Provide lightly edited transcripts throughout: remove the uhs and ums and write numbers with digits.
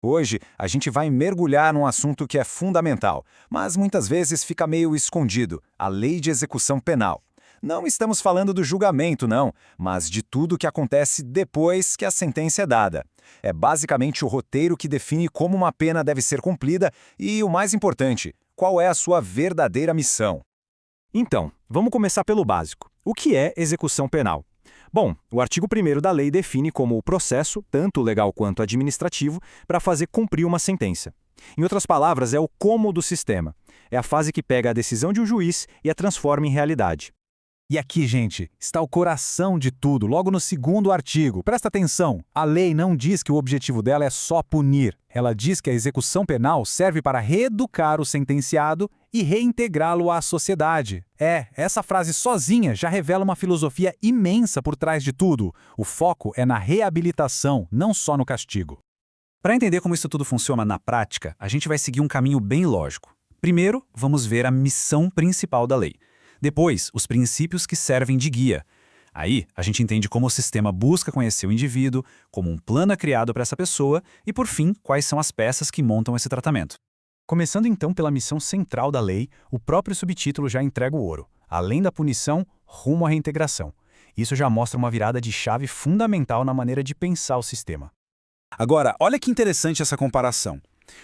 Hoje, a gente vai mergulhar num assunto que é fundamental, mas muitas vezes fica meio escondido: a lei de execução penal. Não estamos falando do julgamento, não, mas de tudo que acontece depois que a sentença é dada. É basicamente o roteiro que define como uma pena deve ser cumprida e, o mais importante, qual é a sua verdadeira missão. Então, vamos começar pelo básico. O que é execução penal? Bom, o artigo 1º da lei define como o processo, tanto legal quanto administrativo, para fazer cumprir uma sentença. Em outras palavras, é o como do sistema. É a fase que pega a decisão de um juiz e a transforma em realidade. E aqui, gente, está o coração de tudo, logo no 2º artigo. Presta atenção, a lei não diz que o objetivo dela é só punir. Ela diz que a execução penal serve para reeducar o sentenciado e reintegrá-lo à sociedade. Essa frase sozinha já revela uma filosofia imensa por trás de tudo. O foco é na reabilitação, não só no castigo. Para entender como isso tudo funciona na prática, a gente vai seguir um caminho bem lógico. Primeiro, vamos ver a missão principal da lei. Depois, os princípios que servem de guia. Aí, a gente entende como o sistema busca conhecer o indivíduo, como um plano é criado para essa pessoa e, por fim, quais são as peças que montam esse tratamento. Começando então pela missão central da lei, o próprio subtítulo já entrega o ouro. Além da punição, rumo à reintegração. Isso já mostra uma virada de chave fundamental na maneira de pensar o sistema. Agora, olha que interessante essa comparação.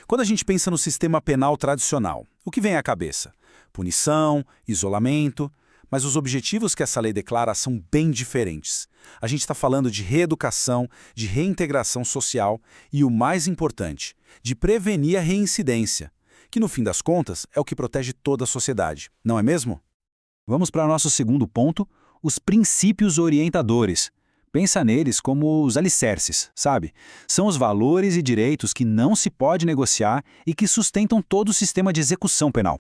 Quando a gente pensa no sistema penal tradicional, o que vem à cabeça? Punição, isolamento, mas os objetivos que essa lei declara são bem diferentes. A gente está falando de reeducação, de reintegração social e, o mais importante, de prevenir a reincidência, que no fim das contas é o que protege toda a sociedade, não é mesmo? Vamos para o nosso segundo ponto, os princípios orientadores. Pensa neles como os alicerces, sabe? São os valores e direitos que não se pode negociar e que sustentam todo o sistema de execução penal.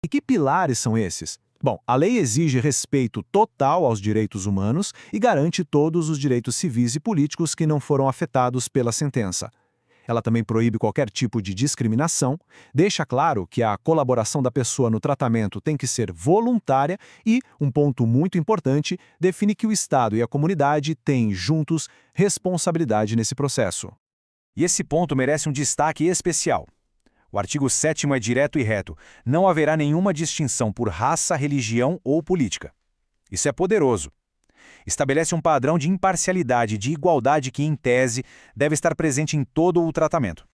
E que pilares são esses? Bom, a lei exige respeito total aos direitos humanos e garante todos os direitos civis e políticos que não foram afetados pela sentença. Ela também proíbe qualquer tipo de discriminação, deixa claro que a colaboração da pessoa no tratamento tem que ser voluntária e, um ponto muito importante, define que o Estado e a comunidade têm, juntos, responsabilidade nesse processo. E esse ponto merece um destaque especial. O artigo 7º é direto e reto: não haverá nenhuma distinção por raça, religião ou política. Isso é poderoso. Estabelece um padrão de imparcialidade e de igualdade que, em tese, deve estar presente em todo o tratamento.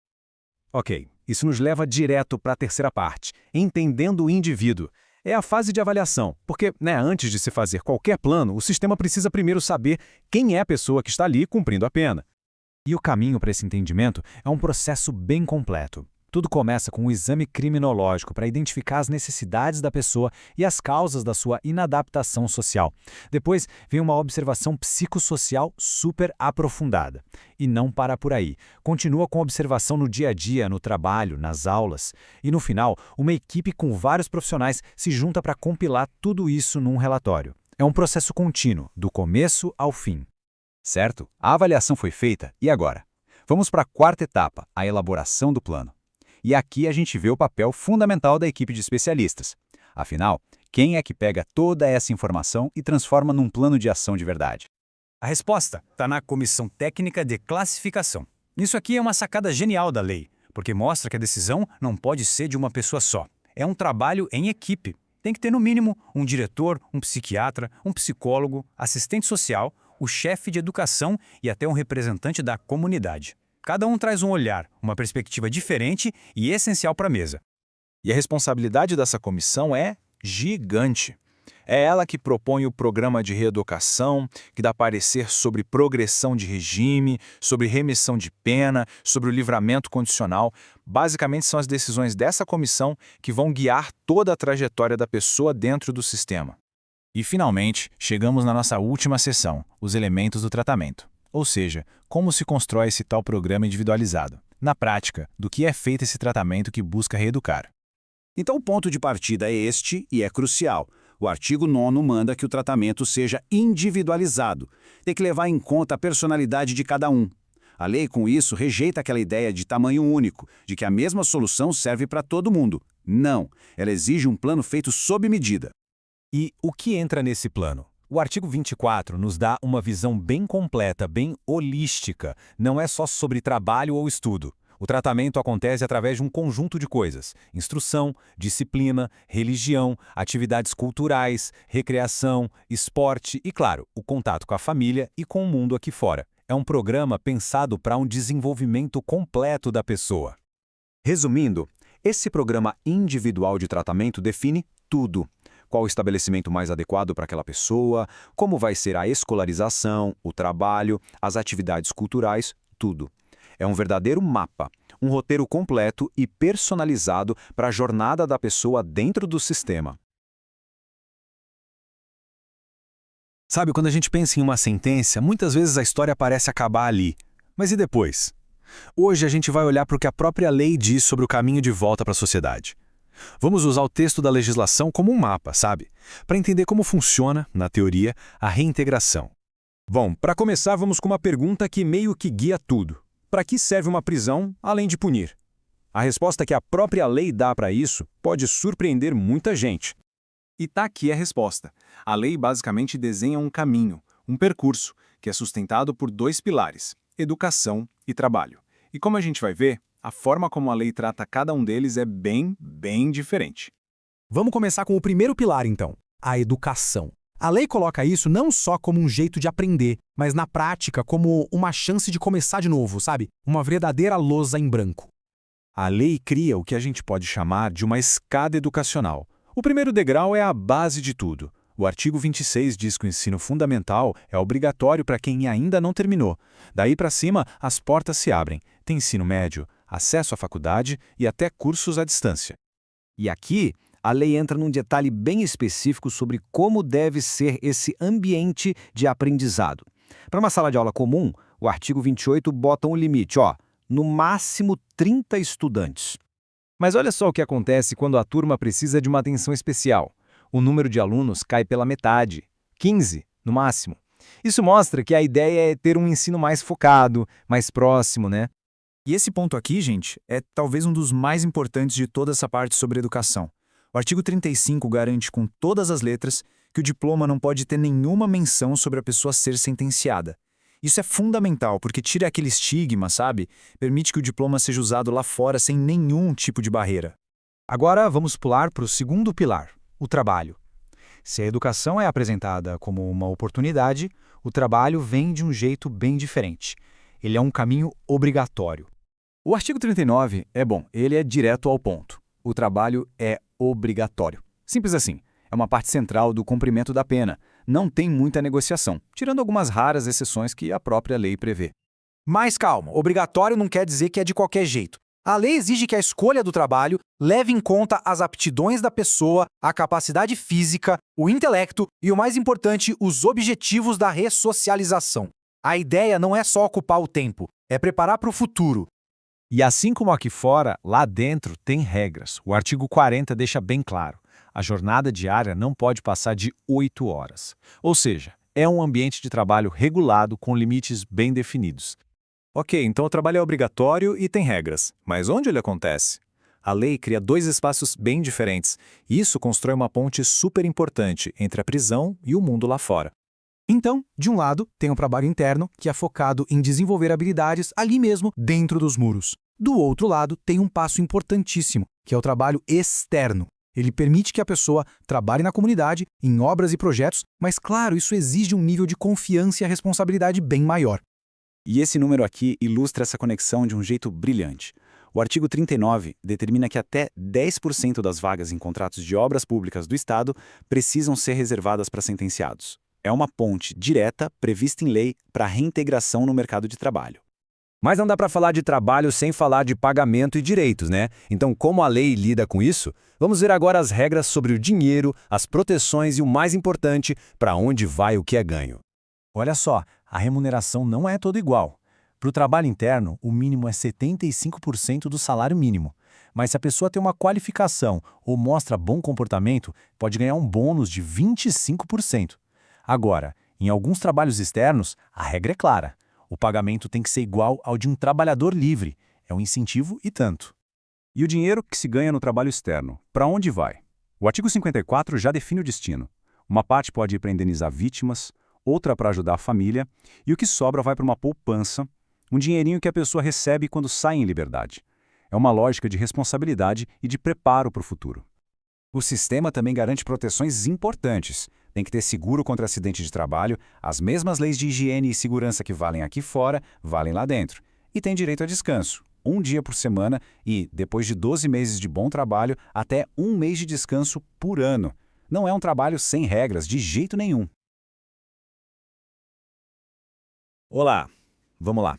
Ok, isso nos leva direto para a terceira parte, entendendo o indivíduo. É a fase de avaliação, porque, antes de se fazer qualquer plano, o sistema precisa primeiro saber quem é a pessoa que está ali cumprindo a pena. E o caminho para esse entendimento é um processo bem completo. Tudo começa com um exame criminológico para identificar as necessidades da pessoa e as causas da sua inadaptação social. Depois vem uma observação psicossocial super aprofundada. E não para por aí. Continua com observação no dia a dia, no trabalho, nas aulas. E no final, uma equipe com vários profissionais se junta para compilar tudo isso num relatório. É um processo contínuo, do começo ao fim. Certo? A avaliação foi feita, e agora? Vamos para a quarta etapa, a elaboração do plano. E aqui a gente vê o papel fundamental da equipe de especialistas. Afinal, quem é que pega toda essa informação e transforma num plano de ação de verdade? A resposta está na Comissão Técnica de Classificação. Isso aqui é uma sacada genial da lei, porque mostra que a decisão não pode ser de uma pessoa só. É um trabalho em equipe. Tem que ter, no mínimo, um diretor, um psiquiatra, um psicólogo, assistente social, o chefe de educação e até um representante da comunidade. Cada um traz um olhar, uma perspectiva diferente e essencial para a mesa. E a responsabilidade dessa comissão é gigante. É ela que propõe o programa de reeducação, que dá parecer sobre progressão de regime, sobre remissão de pena, sobre o livramento condicional. Basicamente, são as decisões dessa comissão que vão guiar toda a trajetória da pessoa dentro do sistema. E, finalmente, chegamos na nossa última sessão, os elementos do tratamento. Ou seja, como se constrói esse tal programa individualizado. Na prática, do que é feito esse tratamento que busca reeducar. Então o ponto de partida é este e é crucial. O artigo 9º manda que o tratamento seja individualizado. Tem que levar em conta a personalidade de cada um. A lei, com isso, rejeita aquela ideia de tamanho único, de que a mesma solução serve para todo mundo. Não, ela exige um plano feito sob medida. E o que entra nesse plano? O artigo 24 nos dá uma visão bem completa, bem holística. Não é só sobre trabalho ou estudo. O tratamento acontece através de um conjunto de coisas: instrução, disciplina, religião, atividades culturais, recreação, esporte e, claro, o contato com a família e com o mundo aqui fora. É um programa pensado para um desenvolvimento completo da pessoa. Resumindo, esse programa individual de tratamento define tudo. Qual o estabelecimento mais adequado para aquela pessoa, como vai ser a escolarização, o trabalho, as atividades culturais, tudo. É um verdadeiro mapa, um roteiro completo e personalizado para a jornada da pessoa dentro do sistema. Sabe, quando a gente pensa em uma sentença, muitas vezes a história parece acabar ali. Mas e depois? Hoje a gente vai olhar para o que a própria lei diz sobre o caminho de volta para a sociedade. Vamos usar o texto da legislação como um mapa, sabe? Para entender como funciona, na teoria, a reintegração. Bom, para começar, vamos com uma pergunta que meio que guia tudo. Para que serve uma prisão, além de punir? A resposta que a própria lei dá para isso pode surpreender muita gente. E tá aqui a resposta. A lei basicamente desenha um caminho, um percurso, que é sustentado por dois pilares: educação e trabalho. E como a gente vai ver, a forma como a lei trata cada um deles é bem diferente. Vamos começar com o primeiro pilar, então, a educação. A lei coloca isso não só como um jeito de aprender, mas na prática como uma chance de começar de novo, sabe? Uma verdadeira lousa em branco. A lei cria o que a gente pode chamar de uma escada educacional. O primeiro degrau é a base de tudo. O artigo 26 diz que o ensino fundamental é obrigatório para quem ainda não terminou. Daí para cima, as portas se abrem. Tem ensino médio, acesso à faculdade e até cursos à distância. E aqui, a lei entra num detalhe bem específico sobre como deve ser esse ambiente de aprendizado. Para uma sala de aula comum, o artigo 28 bota um limite, no máximo 30 estudantes. Mas olha só o que acontece quando a turma precisa de uma atenção especial. O número de alunos cai pela metade, 15 no máximo. Isso mostra que a ideia é ter um ensino mais focado, mais próximo, né? E esse ponto aqui, gente, é talvez um dos mais importantes de toda essa parte sobre educação. O artigo 35 garante com todas as letras que o diploma não pode ter nenhuma menção sobre a pessoa ser sentenciada. Isso é fundamental, porque tira aquele estigma, sabe? Permite que o diploma seja usado lá fora sem nenhum tipo de barreira. Agora vamos pular para o segundo pilar, o trabalho. Se a educação é apresentada como uma oportunidade, o trabalho vem de um jeito bem diferente. Ele é um caminho obrigatório. O artigo 39 é bom, ele é direto ao ponto. O trabalho é obrigatório. Simples assim, é uma parte central do cumprimento da pena. Não tem muita negociação, tirando algumas raras exceções que a própria lei prevê. Mas calma, obrigatório não quer dizer que é de qualquer jeito. A lei exige que a escolha do trabalho leve em conta as aptidões da pessoa, a capacidade física, o intelecto e, o mais importante, os objetivos da ressocialização. A ideia não é só ocupar o tempo, é preparar para o futuro. E assim como aqui fora, lá dentro tem regras. O artigo 40 deixa bem claro. A jornada diária não pode passar de 8 horas. Ou seja, é um ambiente de trabalho regulado com limites bem definidos. Ok, então o trabalho é obrigatório e tem regras. Mas onde ele acontece? A lei cria dois espaços bem diferentes. E isso constrói uma ponte super importante entre a prisão e o mundo lá fora. Então, de um lado, tem o trabalho interno, que é focado em desenvolver habilidades ali mesmo, dentro dos muros. Do outro lado, tem um passo importantíssimo, que é o trabalho externo. Ele permite que a pessoa trabalhe na comunidade, em obras e projetos, mas, claro, isso exige um nível de confiança e responsabilidade bem maior. E esse número aqui ilustra essa conexão de um jeito brilhante. O artigo 39 determina que até 10% das vagas em contratos de obras públicas do Estado precisam ser reservadas para sentenciados. É uma ponte direta prevista em lei para a reintegração no mercado de trabalho. Mas não dá para falar de trabalho sem falar de pagamento e direitos, né? Então, como a lei lida com isso? Vamos ver agora as regras sobre o dinheiro, as proteções e o mais importante, para onde vai o que é ganho. Olha só, a remuneração não é toda igual. Para o trabalho interno, o mínimo é 75% do salário mínimo. Mas se a pessoa tem uma qualificação ou mostra bom comportamento, pode ganhar um bônus de 25%. Agora, em alguns trabalhos externos, a regra é clara. O pagamento tem que ser igual ao de um trabalhador livre. É um incentivo e tanto. E o dinheiro que se ganha no trabalho externo, para onde vai? O artigo 54 já define o destino. Uma parte pode ir para indenizar vítimas, outra para ajudar a família, e o que sobra vai para uma poupança, Um dinheirinho que a pessoa recebe quando sai em liberdade. É uma lógica de responsabilidade e de preparo para o futuro. O sistema também garante proteções importantes. Tem que ter seguro contra acidente de trabalho, as mesmas leis de higiene e segurança que valem aqui fora, valem lá dentro. E tem direito a descanso, 1 dia por semana e, depois de 12 meses de bom trabalho, até 1 mês de descanso por ano. Não é um trabalho sem regras, de jeito nenhum. Olá, vamos lá.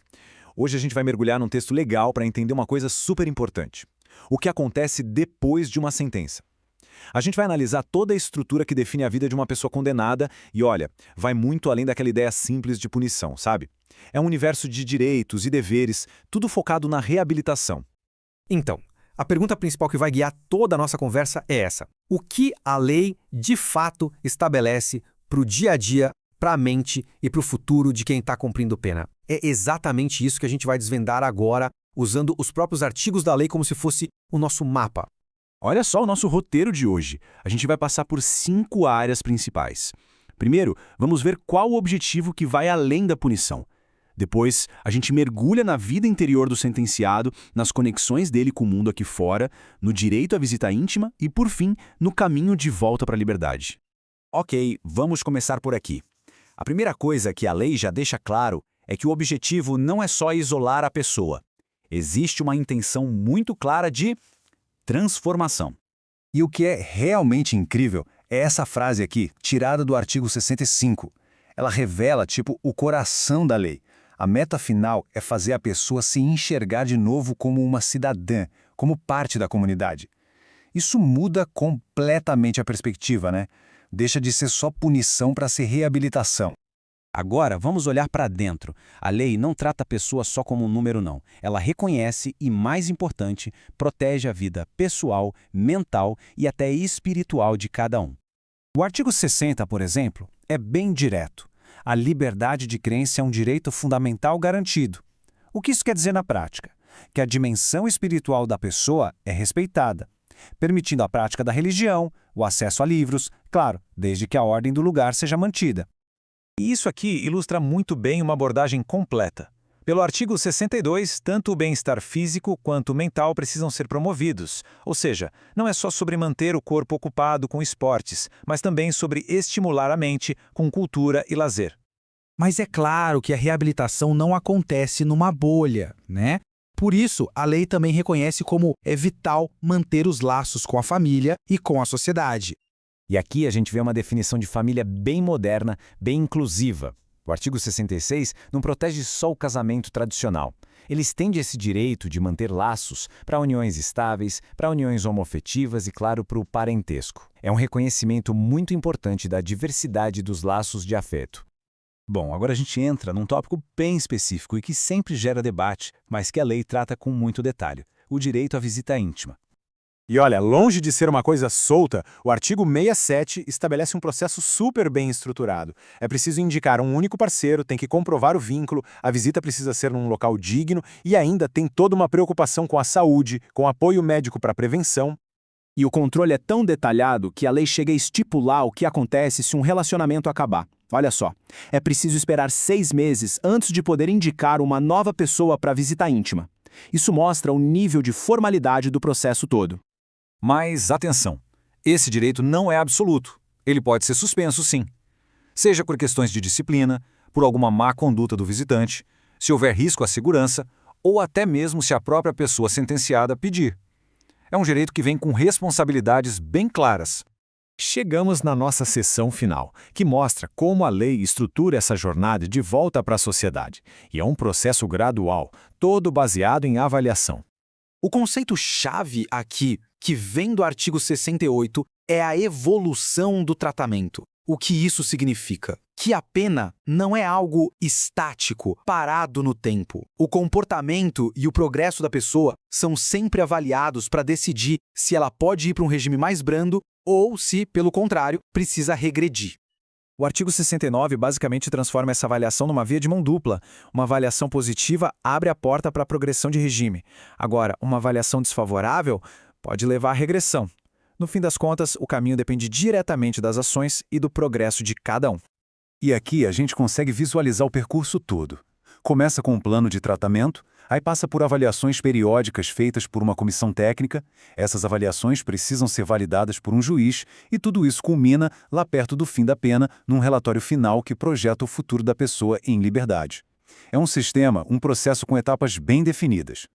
Hoje a gente vai mergulhar num texto legal para entender uma coisa super importante. O que acontece depois de uma sentença. A gente vai analisar toda a estrutura que define a vida de uma pessoa condenada e, olha, vai muito além daquela ideia simples de punição, sabe? É um universo de direitos e deveres, tudo focado na reabilitação. Então, a pergunta principal que vai guiar toda a nossa conversa é essa. O que a lei, de fato, estabelece para o dia a dia, para a mente e para o futuro de quem está cumprindo pena? É exatamente isso que a gente vai desvendar agora, usando os próprios artigos da lei como se fosse o nosso mapa. Olha só o nosso roteiro de hoje. A gente vai passar por 5 áreas principais. Primeiro, vamos ver qual o objetivo que vai além da punição. Depois, a gente mergulha na vida interior do sentenciado, nas conexões dele com o mundo aqui fora, no direito à visita íntima e, por fim, no caminho de volta para a liberdade. Ok, vamos começar por aqui. A primeira coisa que a lei já deixa claro é que o objetivo não é só isolar a pessoa. Existe uma intenção muito clara de transformação. E o que é realmente incrível é essa frase aqui, tirada do artigo 65. Ela revela, o coração da lei. A meta final é fazer a pessoa se enxergar de novo como uma cidadã, como parte da comunidade. Isso muda completamente a perspectiva, né? Deixa de ser só punição para ser reabilitação. Agora, vamos olhar para dentro. A lei não trata a pessoa só como um número, não. Ela reconhece e, mais importante, protege a vida pessoal, mental e até espiritual de cada um. O artigo 60, por exemplo, é bem direto. A liberdade de crença é um direito fundamental garantido. O que isso quer dizer na prática? Que a dimensão espiritual da pessoa é respeitada, permitindo a prática da religião, o acesso a livros, claro, desde que a ordem do lugar seja mantida. E isso aqui ilustra muito bem uma abordagem completa. Pelo artigo 62, tanto o bem-estar físico quanto o mental precisam ser promovidos, ou seja, não é só sobre manter o corpo ocupado com esportes, mas também sobre estimular a mente com cultura e lazer. Mas é claro que a reabilitação não acontece numa bolha, né? Por isso, a lei também reconhece como é vital manter os laços com a família e com a sociedade. E aqui a gente vê uma definição de família bem moderna, bem inclusiva. O artigo 66 não protege só o casamento tradicional. Ele estende esse direito de manter laços para uniões estáveis, para uniões homoafetivas e, claro, para o parentesco. É um reconhecimento muito importante da diversidade dos laços de afeto. Bom, agora a gente entra num tópico bem específico e que sempre gera debate, mas que a lei trata com muito detalhe: o direito à visita íntima. E olha, longe de ser uma coisa solta, o artigo 67 estabelece um processo super bem estruturado. É preciso indicar um único parceiro, tem que comprovar o vínculo, a visita precisa ser num local digno e ainda tem toda uma preocupação com a saúde, com apoio médico para prevenção. E o controle é tão detalhado que a lei chega a estipular o que acontece se um relacionamento acabar. Olha só, é preciso esperar 6 meses antes de poder indicar uma nova pessoa para visita íntima. Isso mostra o nível de formalidade do processo todo. Mas, atenção, esse direito não é absoluto. Ele pode ser suspenso, sim. Seja por questões de disciplina, por alguma má conduta do visitante, se houver risco à segurança, ou até mesmo se a própria pessoa sentenciada pedir. É um direito que vem com responsabilidades bem claras. Chegamos na nossa sessão final, que mostra como a lei estrutura essa jornada de volta para a sociedade. E é um processo gradual, todo baseado em avaliação. O conceito-chave aqui, que vem do artigo 68, é a evolução do tratamento. O que isso significa? Que a pena não é algo estático, parado no tempo. O comportamento e o progresso da pessoa são sempre avaliados para decidir se ela pode ir para um regime mais brando ou se, pelo contrário, precisa regredir. O artigo 69 basicamente transforma essa avaliação numa via de mão dupla. Uma avaliação positiva abre a porta para a progressão de regime. Agora, uma avaliação desfavorável pode levar à regressão. No fim das contas, o caminho depende diretamente das ações e do progresso de cada um. E aqui a gente consegue visualizar o percurso todo. Começa com um plano de tratamento, aí passa por avaliações periódicas feitas por uma comissão técnica. Essas avaliações precisam ser validadas por um juiz e tudo isso culmina, lá perto do fim da pena, num relatório final que projeta o futuro da pessoa em liberdade. É um sistema, um processo com etapas bem definidas.